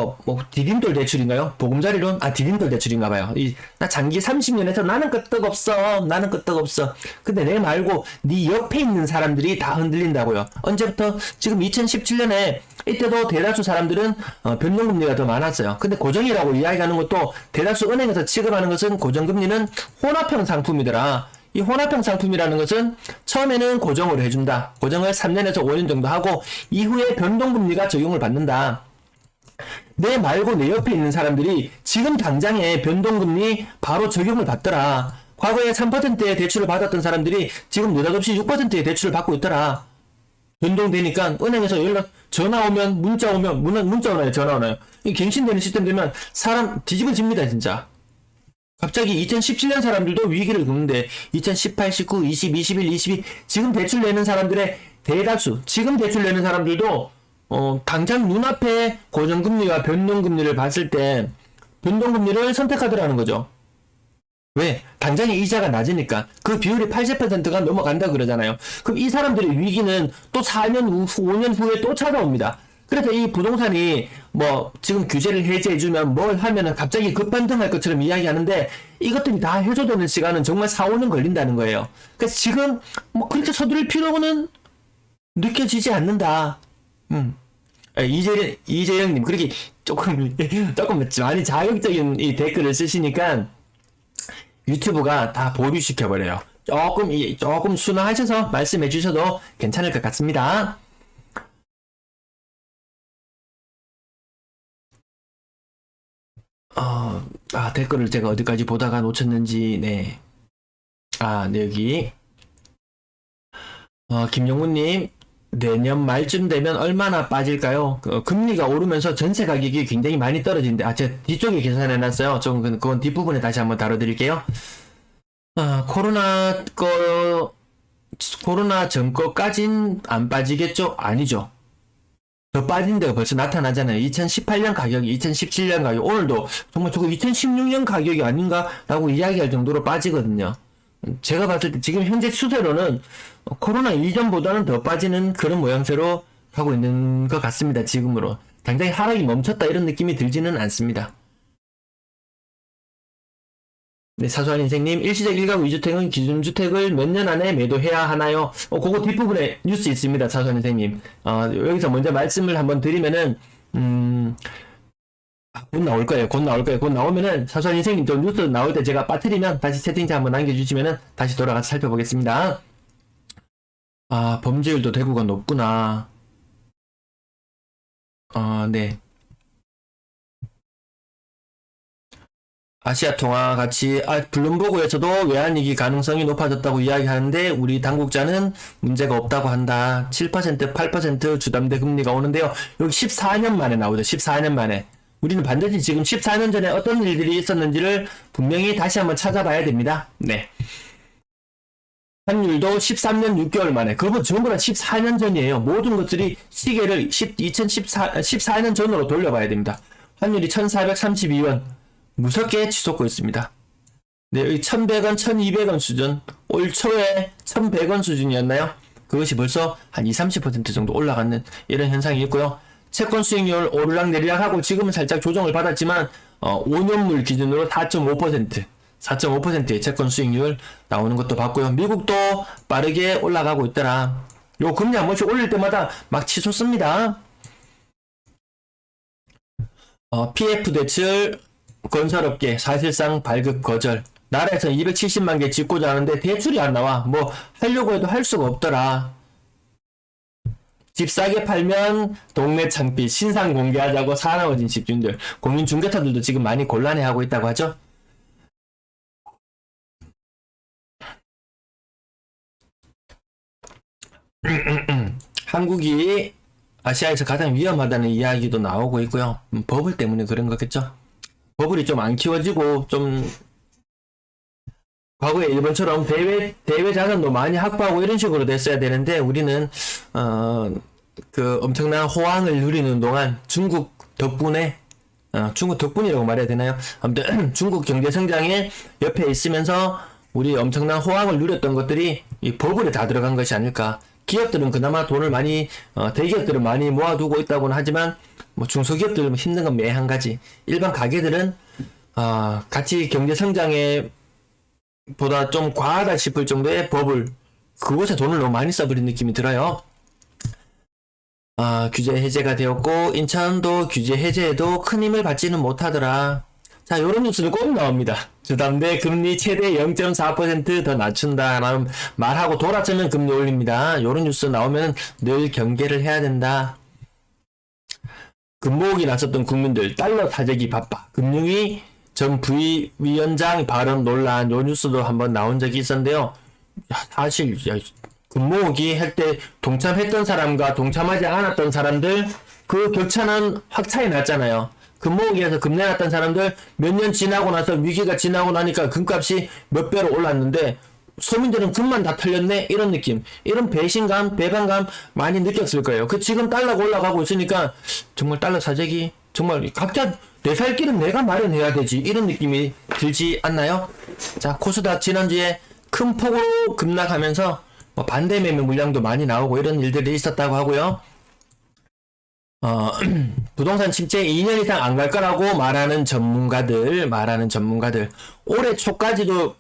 디딤돌 대출인가요? 보금자리론? 디딤돌 대출인가봐요. 나 장기 30년에서 나는 끄떡없어. 나는 끄떡없어. 근데 내 말고, 네 옆에 있는 사람들이 다 흔들린다고요. 언제부터? 지금 2017년에, 이때도 대다수 사람들은, 변동금리가 더 많았어요. 근데 고정이라고 이야기하는 것도, 대다수 은행에서 취급하는 것은 고정금리는 혼합형 상품이더라. 이 혼합형 상품이라는 것은 처음에는 고정으로 해준다. 고정을 3년에서 5년 정도 하고 이후에 변동금리가 적용을 받는다. 내 말고 내 옆에 있는 사람들이 지금 당장에 변동금리 바로 적용을 받더라. 과거에 3%의 대출을 받았던 사람들이 지금 느닷없이 6%의 대출을 받고 있더라. 변동되니까 은행에서 전화 오면 문자 오나요? 전화 오나요? 이 갱신되는 시스템 되면 사람 뒤집어집니다 진짜. 갑자기 2017년 사람들도 위기를 겪는데 2018, 19, 20, 21, 22 지금 대출 내는 사람들의 대다수 지금 대출 내는 사람들도 당장 눈앞에 고정금리와 변동금리를 봤을 때 변동금리를 선택하더라는 거죠. 왜? 당장에 이자가 낮으니까 그 비율이 80%가 넘어간다 그러잖아요. 그럼 이 사람들의 위기는 또 4년 후, 5년 후에 또 찾아옵니다. 그래서 이 부동산이 지금 규제를 해제해주면 뭘 하면은 갑자기 급반등할 것처럼 이야기하는데 이것들이 다 해소되는 시간은 정말 4, 5년 걸린다는 거예요. 그래서 지금 그렇게 서두를 필요는 느껴지지 않는다. 이재영님, 그렇게 조금 많이 자극적인 이 댓글을 쓰시니까 유튜브가 다 보류시켜버려요. 조금 순화하셔서 말씀해 주셔도 괜찮을 것 같습니다. 댓글을 제가 어디까지 보다가 놓쳤는지, 네. 네, 여기. 김용훈님, 내년 말쯤 되면 얼마나 빠질까요? 금리가 오르면서 전세 가격이 굉장히 많이 떨어진데, 제가 뒤쪽에 계산해놨어요. 그건 뒷부분에 다시 한번 다뤄드릴게요. 코로나 전 거까진 안 빠지겠죠? 아니죠. 더 빠진 데가 벌써 나타나잖아요. 2018년 가격이 2017년 가격 오늘도 정말 저거 2016년 가격이 아닌가라고 이야기할 정도로 빠지거든요. 제가 봤을 때 지금 현재 추세로는 코로나 이전보다는 더 빠지는 그런 모양새로 가고 있는 것 같습니다. 지금으로 당장에 하락이 멈췄다 이런 느낌이 들지는 않습니다. 네, 사소한 인생님, 일시적 1가구 2주택은 기준주택을 몇 년 안에 매도해야 하나요? 그거 뒷부분에 뉴스 있습니다, 사소한 인생님. 여기서 먼저 말씀을 한번 드리면은, 곧 나올 거예요. 곧 나오면은, 사소한 인생님, 저 뉴스 나올 때 제가 빠뜨리면 다시 채팅창 한번 남겨주시면은 다시 돌아가서 살펴보겠습니다. 범죄율도 대구가 높구나. 네. 아시아통화 같이 블룸버그에서도 외환위기 가능성이 높아졌다고 이야기하는데 우리 당국자는 문제가 없다고 한다. 7%, 8% 주담대 금리가 오는데요. 여기 14년 만에 나오죠. 14년 만에. 우리는 반드시 지금 14년 전에 어떤 일들이 있었는지를 분명히 다시 한번 찾아봐야 됩니다. 네. 환율도 13년 6개월 만에. 그건 전부 다 14년 전이에요. 모든 것들이 시계를 14년 전으로 돌려봐야 됩니다. 환율이 1432원. 무섭게 치솟고 있습니다. 네, 여기 1100원, 1200원 수준, 올 초에 1100원 수준이었나요? 그것이 벌써 한 30% 정도 올라가는 이런 현상이 있고요. 채권 수익률 오르락 내리락 하고 지금은 살짝 조정을 받았지만 5년물 기준으로 4.5%의 채권 수익률 나오는 것도 봤고요. 미국도 빠르게 올라가고 있더라. 요 금리 한 번씩 올릴 때마다 막 치솟습니다. PF 대출 건설업계 사실상 발급 거절. 나라에서 270만 개 짓고자 하는데 대출이 안 나와. 하려고 해도 할 수가 없더라. 집 싸게 팔면 동네 창피, 신상 공개하자고 사나워진 집주인들. 공인중개사들도 지금 많이 곤란해하고 있다고 하죠. 한국이 아시아에서 가장 위험하다는 이야기도 나오고 있고요. 버블 때문에 그런 거겠죠. 버블이 좀 안 키워지고 좀 과거에 일본처럼 대외 자산도 많이 확보하고 이런 식으로 됐어야 되는데 우리는 그 엄청난 호황을 누리는 동안 중국 덕분에 중국 덕분이라고 말해야 되나요? 아무튼 중국 경제 성장에 옆에 있으면서 우리 엄청난 호황을 누렸던 것들이 이 버블에 다 들어간 것이 아닐까. 기업들은 그나마 돈을 많이 대기업들은 많이 모아두고 있다고는 하지만 뭐 중소기업들은 힘든 건 매 한 가지. 일반 가게들은 같이 경제 성장에 보다 좀 과하다 싶을 정도의 버블 그곳에 돈을 너무 많이 써버린 느낌이 들어요. 규제 해제가 되었고 인천도 규제 해제에도 큰 힘을 받지는 못하더라. 자, 요런 뉴스를 꼭 나옵니다. 주담대 금리 최대 0.4% 더 낮춘다라는 말하고 돌아서면 금리 올립니다. 요런 뉴스 나오면 늘 경계를 해야 된다. 금모으기 나섰던 국민들 달러 사재기 바빠. 금융위 전 부위원장 발언 논란 요 뉴스도 한번 나온 적이 있었는데요. 사실 금모으기 할 때 동참했던 사람과 동참하지 않았던 사람들 그 격차는 확 차이 났잖아요. 금모으기에서 금 내놨던 사람들 몇 년 지나고 나서 위기가 지나고 나니까 금값이 몇 배로 올랐는데 서민들은 금만 다 털렸네 이런 느낌, 이런 배신감, 배반감 많이 느꼈을 거예요. 그 지금 달러가 올라가고 있으니까 정말 달러 사재기 정말 각자 내 살 길은 내가 마련해야 되지 이런 느낌이 들지 않나요? 자, 코스닥 지난주에 큰 폭으로 급락하면서 반대 매매 물량도 많이 나오고 이런 일들이 있었다고 하고요. 부동산 침체 2년 이상 안 갈 거라고 말하는 전문가들 올해 초까지도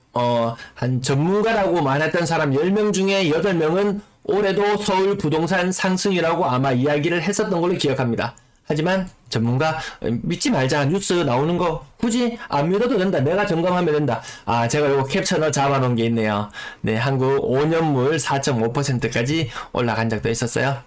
한 전문가라고 말했던 사람 10명 중에 8명은 올해도 서울 부동산 상승이라고 아마 이야기를 했었던 걸로 기억합니다. 하지만 전문가 믿지 말자. 뉴스 나오는 거 굳이 안 믿어도 된다. 내가 점검하면 된다. 제가 요거 캡처너 잡아놓은 게 있네요. 네, 한국 5년물 4.5%까지 올라간 적도 있었어요.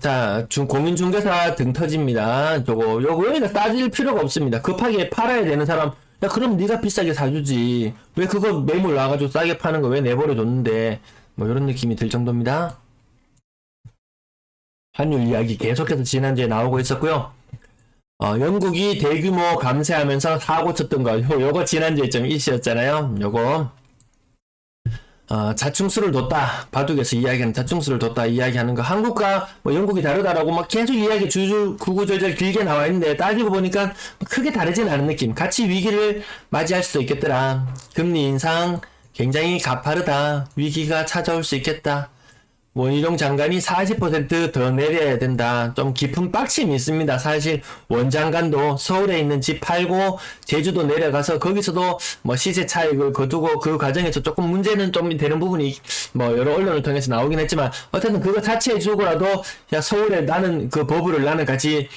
자, 공인중개사 등 터집니다. 요거 따질 필요가 없습니다. 급하게 팔아야 되는 사람, 야, 그럼 네가 비싸게 사주지. 왜 그거 매물 나와가지고 싸게 파는 거 왜 내버려뒀는데. 뭐, 요런 느낌이 들 정도입니다. 환율 이야기 계속해서 지난주에 나오고 있었고요. 영국이 대규모 감세하면서 사고 쳤던 거, 요거 지난주에 좀 이슈였잖아요. 요거. 자충수를 뒀다. 바둑에서 이야기하는 자충수를 뒀다 이야기하는 거. 한국과 뭐 영국이 다르다라고 막 계속 이야기 구구절절 길게 나와 있는데 따지고 보니까 크게 다르진 않은 느낌. 같이 위기를 맞이할 수도 있겠더라. 금리 인상 굉장히 가파르다. 위기가 찾아올 수 있겠다. 원희룡 장관이 40% 더 내려야 된다. 좀 깊은 빡침이 있습니다. 사실 원장관도 서울에 있는 집 팔고 제주도 내려가서 거기서도 뭐 시세 차익을 거두고 그 과정에서 조금 문제는 좀 되는 부분이 뭐 여러 언론을 통해서 나오긴 했지만 어쨌든 그거 자체에 주고라도 야 서울에 나는 그 버블을 나는 같이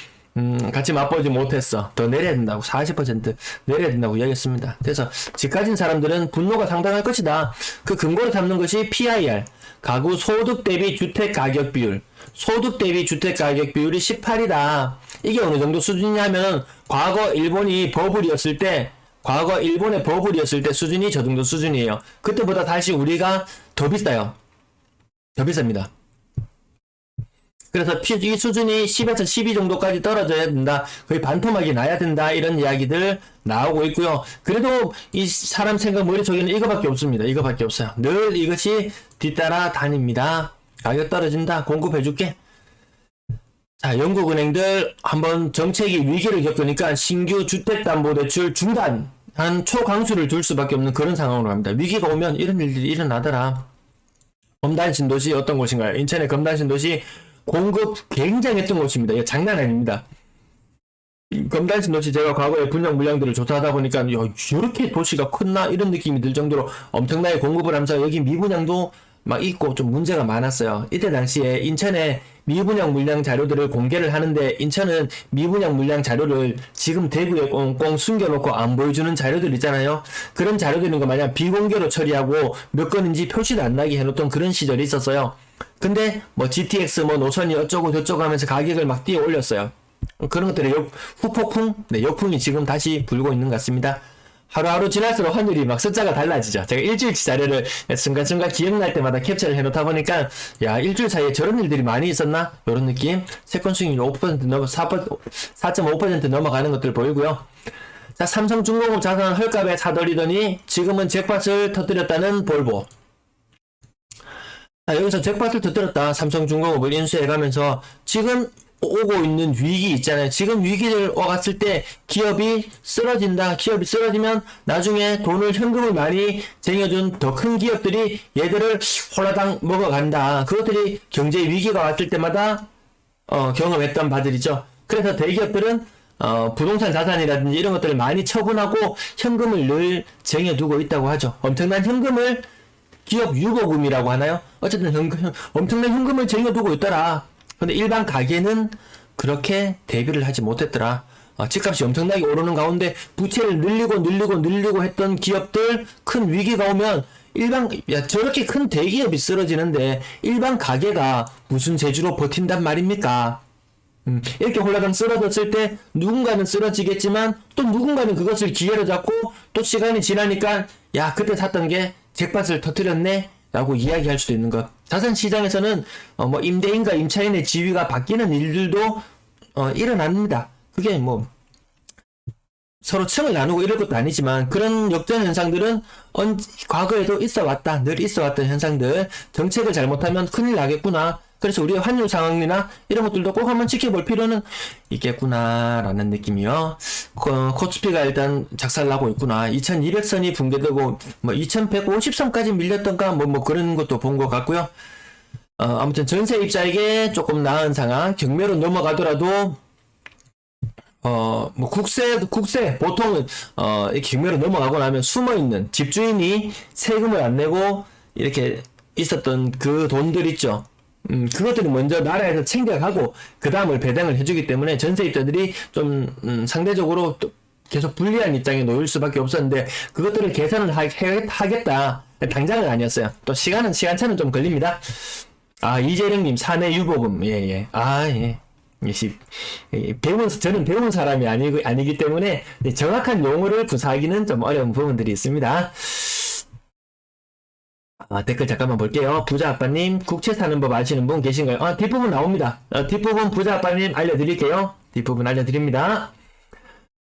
맛보지 못했어. 더 내려야 된다고 40% 내려야 된다고 이야기했습니다. 그래서 집 가진 사람들은 분노가 상당할 것이다. 그 근거로 잡는 것이 PIR 가구 소득 대비 주택 가격 비율. 소득 대비 주택 가격 비율이 18이다. 이게 어느 정도 수준이냐면 과거 일본의 버블이었을 때 수준이 저 정도 수준이에요. 그때보다 다시 우리가 더 비싸요. 더 비쌉니다. 그래서 이 수준이 10에서 12 정도까지 떨어져야 된다. 거의 반토막이 나야 된다. 이런 이야기들 나오고 있고요. 그래도 이 사람 생각 머릿속에는 이거밖에 없습니다. 이거밖에 없어요. 늘 이것이 뒤따라 다닙니다. 가격 떨어진다. 공급해줄게. 자, 영국은행들 한번 정책이 위기를 겪으니까 신규 주택담보대출 중단 한 초강수를 둘 수밖에 없는 그런 상황으로 갑니다. 위기가 오면 이런 일들이 일어나더라. 검단신도시 어떤 곳인가요? 인천의 검단신도시 공급 굉장했던 곳입니다. 이거 장난 아닙니다. 검단신도시 제가 과거에 분양 물량들을 조사하다 보니까 야, 이렇게 도시가 컸나 이런 느낌이 들 정도로 엄청나게 공급을 하면서 여기 미분양도 막 있고 좀 문제가 많았어요. 이때 당시에 인천에 미분양 물량 자료들을 공개를 하는데 인천은 미분양 물량 자료를 지금 대구에 꽁꽁 숨겨놓고 안 보여주는 자료들 있잖아요. 그런 자료들인 거 마냥 비공개로 처리하고 몇 건인지 표시도 안 나게 해놓던 그런 시절이 있었어요. 근데 뭐 GTX 뭐 노선이 어쩌고 저쩌고 하면서 가격을 막 뛰어 올렸어요. 그런 것들의 후폭풍, 네, 역풍이 지금 다시 불고 있는 것 같습니다. 하루하루 지날수록 환율이 막 숫자가 달라지죠. 제가 일주일치 자료를 순간순간 기억날 때마다 캡처를 해놓다 보니까 야 일주일 사이에 저런 일들이 많이 있었나? 이런 느낌. 채권 수익률 5% 넘어 4.5% 넘어가는 것들 보이고요. 자, 삼성중공업 자산 헐값에 사들이더니 지금은 잭팟을 터뜨렸다는 볼보. 자, 여기서 잭팟을 터뜨렸다. 삼성중공업을 인수해가면서 지금 오고 있는 위기 있잖아요. 지금 위기를 와갔을 때 기업이 쓰러진다. 기업이 쓰러지면 나중에 돈을 현금을 많이 쟁여준 더 큰 기업들이 얘들을 홀라당 먹어간다. 그것들이 경제 위기가 왔을 때마다 경험했던 바들이죠. 그래서 대기업들은 부동산 자산이라든지 이런 것들을 많이 처분하고 현금을 늘 쟁여두고 있다고 하죠. 엄청난 현금을 기업 유보금이라고 하나요? 어쨌든 엄청난 현금을 쟁여두고 있더라. 근데 일반 가게는 그렇게 대비를 하지 못했더라. 집값이 엄청나게 오르는 가운데 부채를 늘리고 했던 기업들 큰 위기가 오면 저렇게 큰 대기업이 쓰러지는데 일반 가게가 무슨 재주로 버틴단 말입니까? 이렇게 홀라당 쓰러졌을 때 누군가는 쓰러지겠지만 또 누군가는 그것을 기회로 잡고 또 시간이 지나니까 야 그때 샀던 게 잭팟을 터뜨렸네 라고 이야기할 수도 있는 것. 자산시장에서는 뭐 임대인과 임차인의 지위가 바뀌는 일들도 일어납니다. 그게 뭐 서로 층을 나누고 이럴 것도 아니지만 그런 역전 현상들은 과거에도 늘 있어 왔던 현상들. 정책을 잘못하면 큰일 나겠구나. 그래서 우리의 환율 상황이나 이런 것들도 꼭 한번 지켜볼 필요는 있겠구나 라는 느낌이요. 코스피가 일단 작살나고 있구나. 2200선이 붕괴되고 뭐 2150선까지 밀렸던가 뭐 그런 것도 본 것 같고요. 아무튼 전세입자에게 조금 나은 상황. 경매로 넘어가더라도 뭐 국세 보통은 이렇게 경매로 넘어가고 나면 숨어있는 집주인이 세금을 안 내고 이렇게 있었던 그 돈들 있죠. 그것들이 먼저 나라에서 챙겨가고 그 다음을 배당을 해주기 때문에 전세입자들이 좀 상대적으로 또 계속 불리한 입장에 놓일 수밖에 없었는데 그것들을 개선을 하겠다. 당장은 아니었어요. 또 시간차는 좀 걸립니다. 이재령님 사내 유보금 예. 저는 배운 사람이 아니기 때문에 정확한 용어를 구사하기는 좀 어려운 부분들이 있습니다. 댓글 잠깐만 볼게요. 부자아빠님, 국채 사는 법 아시는 분 계신가요? 뒷부분 나옵니다. 뒷부분 부자아빠님 알려드릴게요. 뒷부분 알려드립니다.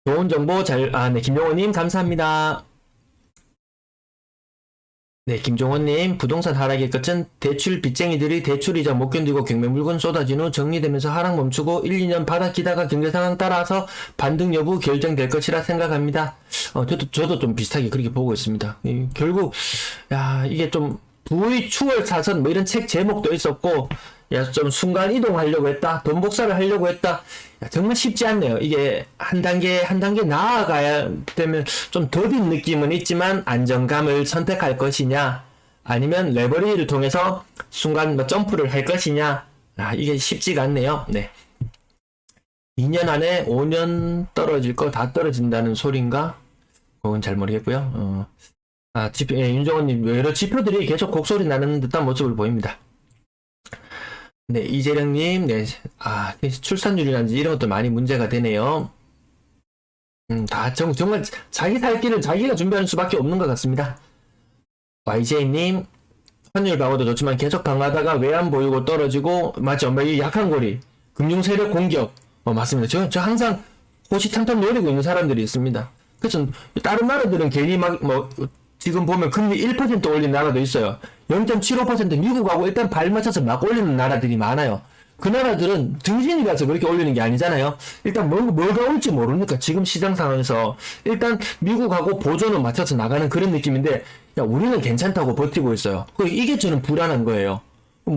좋은 정보 네, 김종호님 감사합니다. 네, 김종원님, 부동산 하락의 끝은 대출 빚쟁이들이 대출이자 못 견디고 경매 물건 쏟아진 후 정리되면서 하락 멈추고 1, 2년 바닥기다가 경제 상황 따라서 반등 여부 결정될 것이라 생각합니다. 저도 좀 비슷하게 그렇게 보고 있습니다. 결국, 이게 좀 부의 추월 사선 뭐 이런 책 제목도 있었고, 좀 순간 이동하려고 했다. 돈 복사를 하려고 했다. 정말 쉽지 않네요. 이게 한 단계 나아가야 되면 좀 더딘 느낌은 있지만 안정감을 선택할 것이냐 아니면 레버리지를 통해서 순간 뭐 점프를 할 것이냐 이게 쉽지가 않네요. 네. 2년 안에 5년 떨어질 거 다 떨어진다는 소린가? 그건 잘 모르겠고요. 윤정원님 여러 지표들이 계속 곡소리 나는 듯한 모습을 보입니다. 네, 이재령님, 네, 출산율이라든지 이런 것도 많이 문제가 되네요. 정말 자기 살 길을 자기가 준비하는 수밖에 없는 것 같습니다. YJ님, 환율 방어도 좋지만 계속 강하다가 외환 보유고 떨어지고, 맞죠? 이 약한 고리, 금융 세력 공격, 맞습니다. 저 항상 호시탐탐 노리고 있는 사람들이 있습니다. 그래서 다른 나라들은 괜히 지금 보면 금리 1% 올린 나라도 있어요. 0.75% 미국하고 일단 발 맞춰서 막 올리는 나라들이 많아요. 그 나라들은 등신이라서 그렇게 올리는 게 아니잖아요. 일단 뭐가 올지 모르니까 지금 시장 상황에서 일단 미국하고 보조는 맞춰서 나가는 그런 느낌인데 우리는 괜찮다고 버티고 있어요. 이게 저는 불안한 거예요.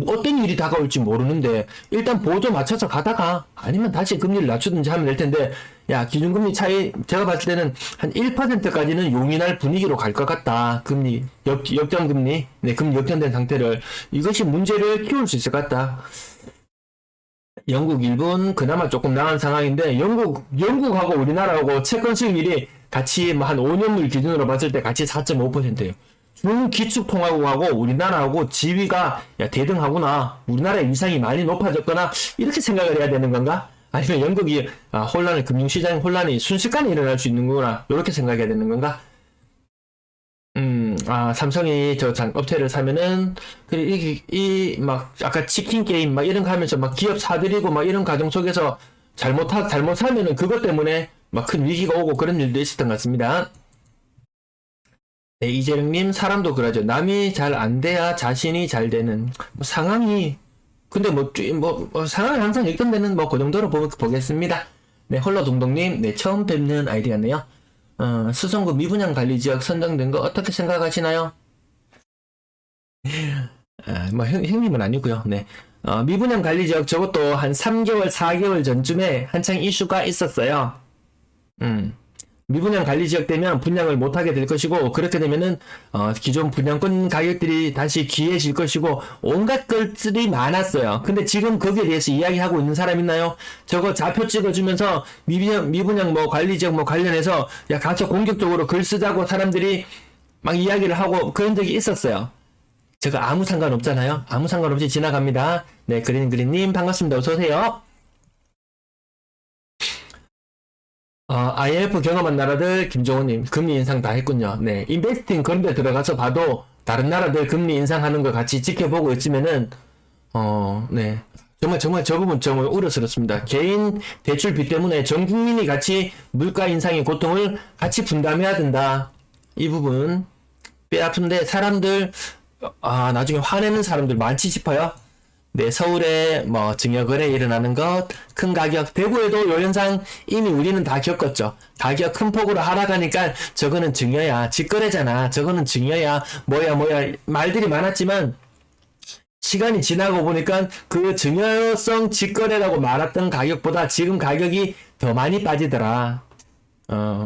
어떤 일이 다가올지 모르는데 일단 보조 맞춰서 가다가 아니면 다시 금리를 낮추든지 하면 될 텐데 기준금리 차이 제가 봤을 때는 한 1%까지는 용인할 분위기로 갈 것 같다. 금리 역전금리 금리 역전된 상태를 이것이 문제를 키울 수 있을 것 같다. 영국, 일본 그나마 조금 나은 상황인데 영국하고 우리나라하고 채권 수익률이 같이 한 5년물 기준으로 봤을 때 같이 4.5%예요. 중기축통화국하고 우리나라하고 지위가 대등하구나. 우리나라의 위상이 많이 높아졌거나 이렇게 생각을 해야 되는 건가? 아니면 영국이 혼란을 금융시장 혼란이 순식간에 일어날 수 있는구나 이렇게 생각해야 되는 건가? 삼성이 업체를 사면은, 막, 아까 치킨 게임, 막 이런 거 하면서 막 기업 사들이고 막 이런 과정 속에서 잘못 사면은 그것 때문에 막 큰 위기가 오고 그런 일도 있었던 것 같습니다. 네, 이재령님, 사람도 그러죠. 남이 잘 안 돼야 자신이 잘 되는. 상황이, 근데 상황이 항상 역전되는 그 정도로 보겠습니다. 네, 홀로동동님, 네, 처음 뵙는 아이디 같네요. 수성구 미분양 관리 지역 선정된 거 어떻게 생각하시나요? 형님은 아니고요. 네. 미분양 관리 지역 저것도 한 3개월, 4개월 전쯤에 한창 이슈가 있었어요. 미분양 관리 지역 되면 분양을 못하게 될 것이고, 그렇게 되면은 기존 분양권 가격들이 다시 귀해질 것이고, 온갖 것들이 많았어요. 근데 지금 거기에 대해서 이야기하고 있는 사람 있나요? 저거 좌표 찍어주면서 미분양 관리 지역 관련해서 야 가서 공격적으로 글 쓰자고 사람들이 막 이야기를 하고 그런 적이 있었어요. 저거 아무 상관없잖아요. 아무 상관없이 지나갑니다. 네, 그린님 반갑습니다. 어서오세요. IMF 경험한 나라들 김종호님 금리 인상 다 했군요. 네, 인베스팅 그런 데 들어가서 봐도 다른 나라들 금리 인상하는 거 같이 지켜보고 있으면은 네, 정말 저 부분 정말 우려스럽습니다. 개인 대출비 때문에 전 국민이 같이 물가 인상의 고통을 같이 분담해야 된다. 이 부분 뼈 아픈데 사람들 나중에 화내는 사람들 많지 싶어요. 네, 서울에 증여거래 일어나는 것, 큰 가격, 대구에도 요 현상 이미 우리는 다 겪었죠. 가격 큰 폭으로 하락하니까 저거는 증여야, 직거래잖아, 저거는 증여야, 뭐야, 말들이 많았지만, 시간이 지나고 보니까 그 증여성 직거래라고 말했던 가격보다 지금 가격이 더 많이 빠지더라.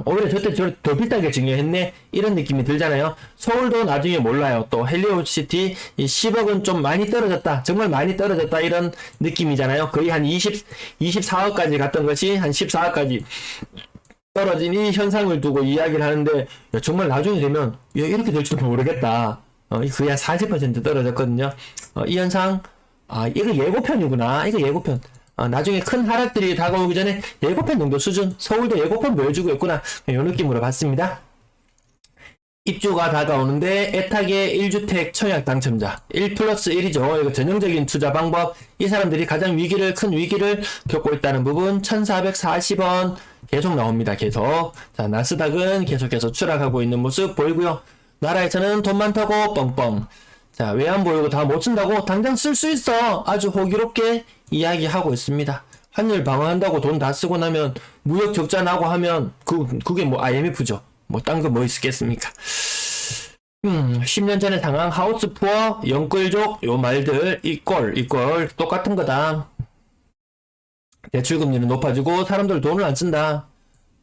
오히려 저때 더 비싸게 증여했네? 이런 느낌이 들잖아요. 서울도 나중에 몰라요. 또 헬리오시티 10억은 좀 많이 떨어졌다. 정말 많이 떨어졌다. 이런 느낌이잖아요. 거의 한 24억까지 갔던 것이 한 14억까지 떨어진 이 현상을 두고 이야기를 하는데, 정말 나중에 되면 이렇게 될 줄은 모르겠다. 거의 한 40% 떨어졌거든요. 이 현상, 이거 예고편이구나. 이거 예고편. 나중에 큰 하락들이 다가오기 전에 예고편 정도 수준, 서울도 예고편 보여주고 있구나, 이 느낌으로 봤습니다. 입주가 다가오는데 애타게 1주택 청약 당첨자 1+1이죠. 이거 전형적인 투자 방법. 이 사람들이 가장 큰 위기를 겪고 있다는 부분. 1440원 계속 나옵니다. 계속. 자, 나스닥은 계속해서 추락하고 있는 모습 보이고요. 나라에서는 돈 많다고 뻥뻥. 자, 왜 안 보이고 다 못 쓴다고? 당장 쓸 수 있어. 아주 호기롭게 이야기하고 있습니다. 환율 방어한다고 돈 다 쓰고 나면 무역 적자 나고 하면 그게 IMF죠. 딴 거 뭐 있겠습니까? 10년 전의 상황, 하우스 푸어, 영끌족 요 말들 이꼴 똑같은 거다. 대출금리는 높아지고 사람들 돈을 안 쓴다.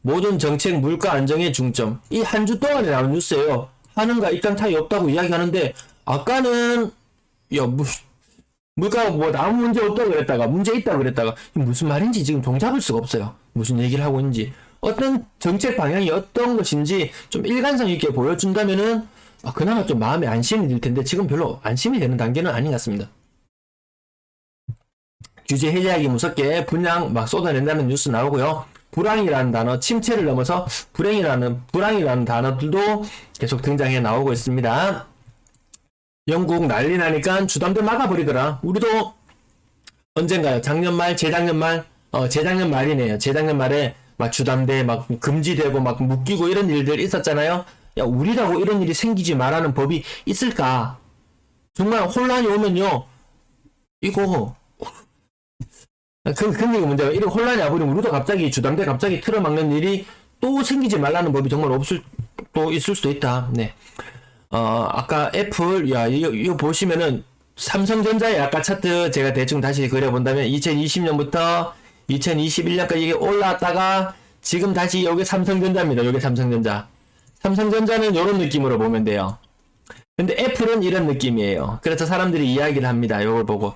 모든 정책 물가 안정의 중점. 이 한 주 동안에 나온 뉴스예요. 하는가 입장 차이 없다고 이야기하는데, 아까는 물가가 아무 문제 없다고 그랬다가 문제 있다고 그랬다가 무슨 말인지 지금 종잡을 수가 없어요. 무슨 얘기를 하고 있는지, 어떤 정책 방향이 어떤 것인지 좀 일관성 있게 보여준다면은 그나마 좀 마음에 안심이 들 텐데 지금 별로 안심이 되는 단계는 아닌 것 같습니다. 규제 해제하기 무섭게 분양 막 쏟아낸다는 뉴스 나오고요. 불황이라는 단어, 침체를 넘어서 불황이라는 단어들도 계속 등장해 나오고 있습니다. 영국 난리 나니까 주담대 막아버리더라. 우리도 언젠가요? 작년 말, 재작년 말이네요. 재작년 말에 막 주담대 막 금지되고 막 묶이고 이런 일들 있었잖아요. 야, 우리라고 이런 일이 생기지 말라는 법이 있을까? 정말 혼란이 오면요, 이거 근데 문제가, 이런 혼란이 와버리면 우리도 갑자기 주담대 갑자기 틀어막는 일이 또 생기지 말라는 법이 정말 또 있을 수도 있다. 네. 아까 애플, 이거 보시면은 삼성전자의 아까 차트 제가 대충 다시 그려본다면 2020년부터 2021년까지 이게 올라왔다가 지금 다시 여기 삼성전자입니다. 여기 삼성전자. 삼성전자는 이런 느낌으로 보면 돼요. 근데 애플은 이런 느낌이에요. 그래서 사람들이 이야기를 합니다. 이걸 보고.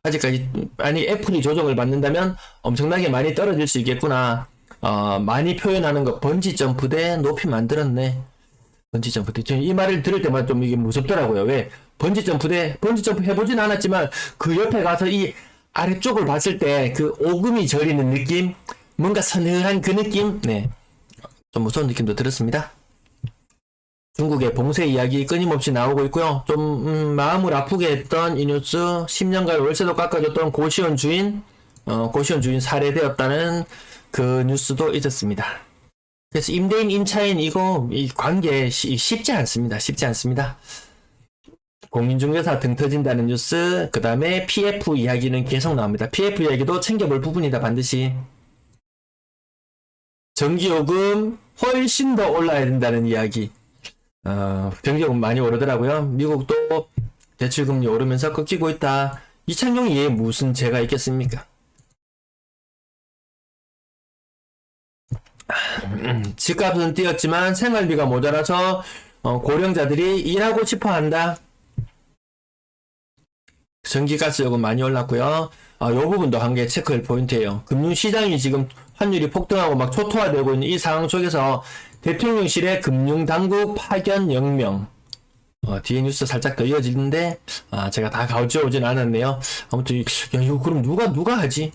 아직까지, 애플이 조정을 받는다면 엄청나게 많이 떨어질 수 있겠구나. 많이 표현하는 거, 번지 점프 대 높이 만들었네. 번지 점프 대. 이 말을 들을 때마다 좀 이게 무섭더라고요. 왜? 번지 점프 해보진 않았지만 그 옆에 가서 이 아래쪽을 봤을 때 그 오금이 저리는 느낌, 뭔가 서늘한 그 느낌, 네, 좀 무서운 느낌도 들었습니다. 중국의 봉쇄 이야기 끊임없이 나오고 있고요. 좀 마음을 아프게 했던 이 뉴스, 10년간 월세도 깎아줬던 고시원 주인, 고시원 주인 살해되었다는 그 뉴스도 있었습니다. 그래서 임대인 임차인 이거 이 관계 쉽지 않습니다. 쉽지 않습니다. 공인중개사 등 터진다는 뉴스, 그 다음에 PF 이야기는 계속 나옵니다. PF 이야기도 챙겨볼 부분이다, 반드시. 전기요금 훨씬 더 올라야 된다는 이야기. 전기요금 많이 오르더라고요. 미국도 대출금리 오르면서 꺾이고 있다. 이창용이 무슨 죄가 있겠습니까? 집값은 뛰었지만 생활비가 모자라서 고령자들이 일하고 싶어 한다. 전기가스 요금 많이 올랐고요. 요 부분도 한 개 체크할 포인트예요. 금융시장이 지금 환율이 폭등하고 막 초토화되고 있는 이 상황 속에서 대통령실의 금융당국 파견 영명. 뒤에 뉴스 살짝 더 이어지는데 제가 다 가져오진 않았네요. 아무튼 야, 이거 그럼 누가 하지?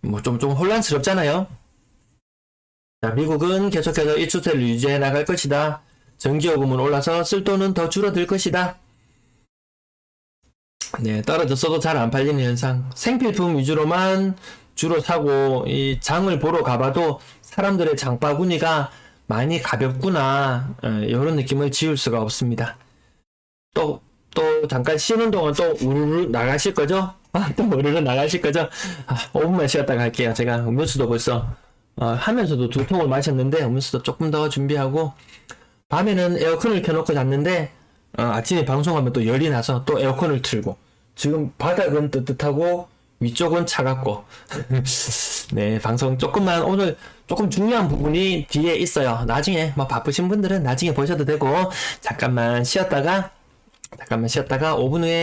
뭐 좀 혼란스럽잖아요. 자, 미국은 계속해서 이 추세를 유지해 나갈 것이다. 전기요금은 올라서 쓸 돈은 더 줄어들 것이다. 네, 떨어졌어도 잘 안 팔리는 현상. 생필품 위주로만 주로 사고 이 장을 보러 가봐도 사람들의 장바구니가 많이 가볍구나, 이런 느낌을 지울 수가 없습니다. 또 잠깐 쉬는 동안 또 우르르 나가실 거죠? 또 우르르 나가실 거죠? 5분만 쉬었다 갈게요. 제가 음료수도 벌써 하면서도 2통을 마셨는데 음료수도 조금 더 준비하고, 밤에는 에어컨을 켜놓고 잤는데 아침에 방송하면 또 열이 나서 또 에어컨을 틀고, 지금 바닥은 뜨뜻하고 위쪽은 차갑고 네, 방송 조금만, 오늘 조금 중요한 부분이 뒤에 있어요. 나중에 뭐 바쁘신 분들은 나중에 보셔도 되고, 잠깐만 쉬었다가 5분 후에